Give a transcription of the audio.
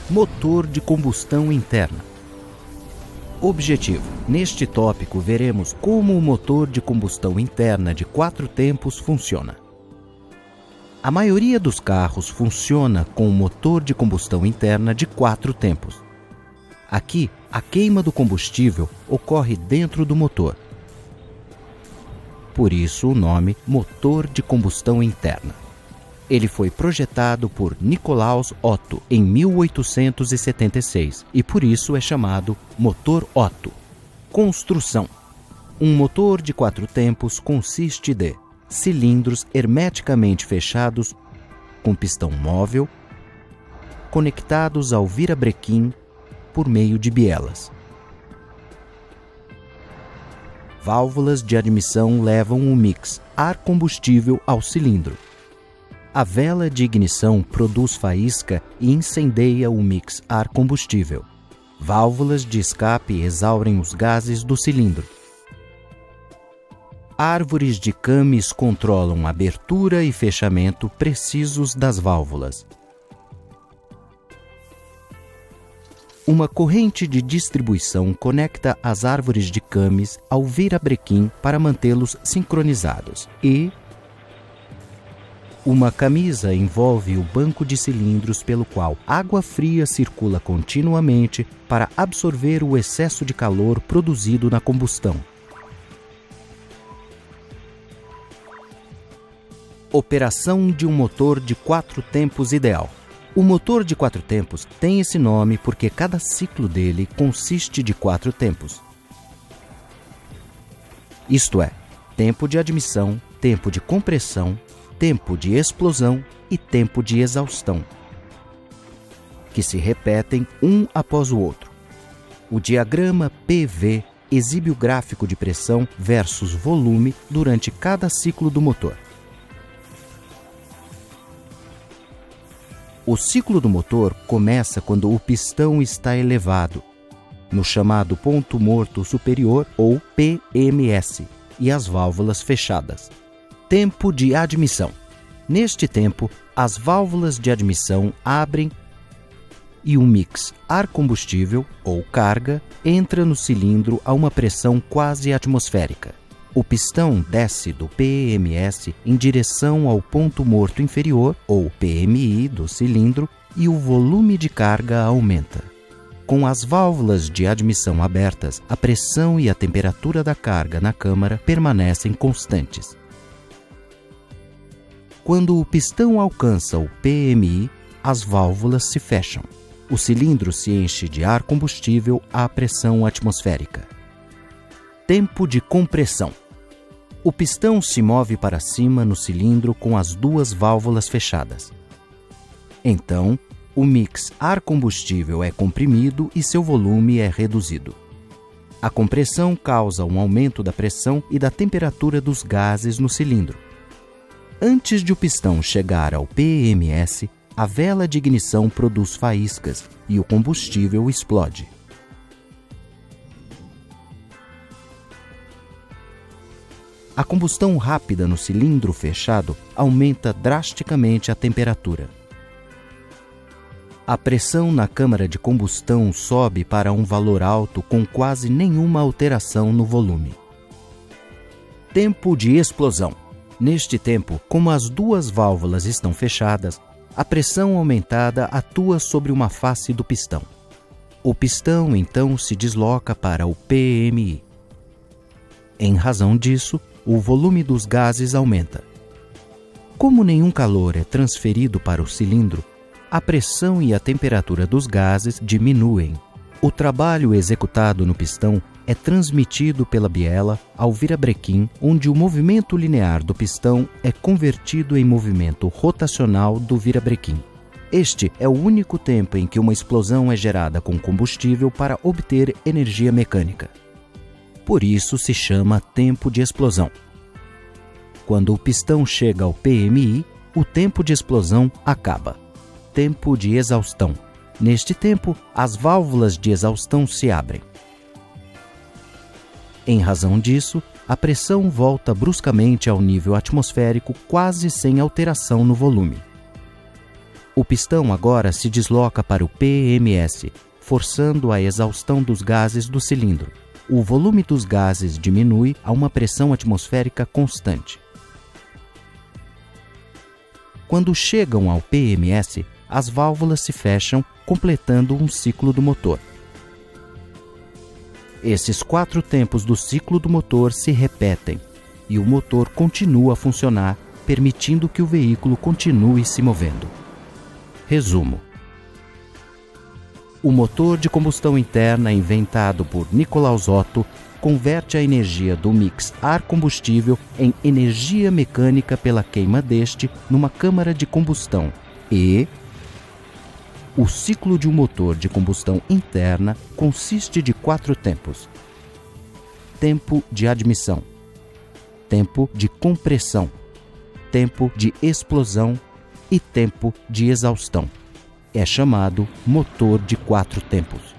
Motor de combustão interna. Objetivo: neste tópico veremos como o motor de combustão interna de 4 tempos funciona. A maioria dos carros funciona com o motor de combustão interna de 4 tempos. Aqui, a queima do combustível ocorre dentro do motor. Por isso o nome motor de combustão interna. Ele foi projetado por Nikolaus Otto em 1876 e por isso é chamado motor Otto. Construção: um motor de 4 tempos consiste de cilindros hermeticamente fechados com pistão móvel conectados ao virabrequim por meio de bielas. Válvulas de admissão levam o mix ar-combustível ao cilindro. A vela de ignição produz faísca e incendeia o mix ar-combustível. Válvulas de escape exaurem os gases do cilindro. Árvores de cames controlam abertura e fechamento precisos das válvulas. Uma corrente de distribuição conecta as árvores de cames ao virabrequim para mantê-los sincronizados e uma camisa envolve o banco de cilindros pelo qual água fria circula continuamente para absorver o excesso de calor produzido na combustão. Operação de um motor de 4 tempos ideal. O motor de 4 tempos tem esse nome porque cada ciclo dele consiste de 4 tempos. Isto é, tempo de admissão, tempo de compressão, tempo de explosão e tempo de exaustão, que se repetem um após o outro. O diagrama PV exibe o gráfico de pressão versus volume durante cada ciclo do motor. O ciclo do motor começa quando o pistão está elevado, no chamado ponto morto superior ou PMS, e as válvulas fechadas. Tempo de admissão. Neste tempo, as válvulas de admissão abrem e o mix ar-combustível, ou carga, entra no cilindro a uma pressão quase atmosférica. O pistão desce do PMS em direção ao ponto morto inferior, ou PMI, do cilindro, e o volume de carga aumenta. Com as válvulas de admissão abertas, a pressão e a temperatura da carga na câmara permanecem constantes. Quando o pistão alcança o PMI, as válvulas se fecham. O cilindro se enche de ar combustível à pressão atmosférica. Tempo de compressão. O pistão se move para cima no cilindro com as 2 válvulas fechadas. Então, o mix ar-combustível é comprimido e seu volume é reduzido. A compressão causa um aumento da pressão e da temperatura dos gases no cilindro. Antes de o pistão chegar ao PMS, a vela de ignição produz faíscas e o combustível explode. A combustão rápida no cilindro fechado aumenta drasticamente a temperatura. A pressão na câmara de combustão sobe para um valor alto com quase nenhuma alteração no volume. Tempo de explosão. Neste tempo, como as 2 válvulas estão fechadas, a pressão aumentada atua sobre uma face do pistão. O pistão então se desloca para o PMI. Em razão disso, o volume dos gases aumenta. Como nenhum calor é transferido para o cilindro, a pressão e a temperatura dos gases diminuem. O trabalho executado no pistão é transmitido pela biela ao virabrequim, onde o movimento linear do pistão é convertido em movimento rotacional do virabrequim. Este é o único tempo em que uma explosão é gerada com combustível para obter energia mecânica. Por isso se chama tempo de explosão. Quando o pistão chega ao PMI, o tempo de explosão acaba. Tempo de exaustão. Neste tempo, as válvulas de exaustão se abrem. Em razão disso, a pressão volta bruscamente ao nível atmosférico quase sem alteração no volume. O pistão agora se desloca para o PMS, forçando a exaustão dos gases do cilindro. O volume dos gases diminui a uma pressão atmosférica constante. Quando chegam ao PMS, as válvulas se fecham, completando um ciclo do motor. Esses 4 tempos do ciclo do motor se repetem e o motor continua a funcionar, permitindo que o veículo continue se movendo. Resumo: o motor de combustão interna inventado por Nicolaus Otto converte a energia do mix ar-combustível em energia mecânica pela queima deste numa câmara de combustão e o ciclo de um motor de combustão interna consiste de 4 tempos: tempo de admissão, tempo de compressão, tempo de explosão e tempo de exaustão. É chamado motor de 4 tempos.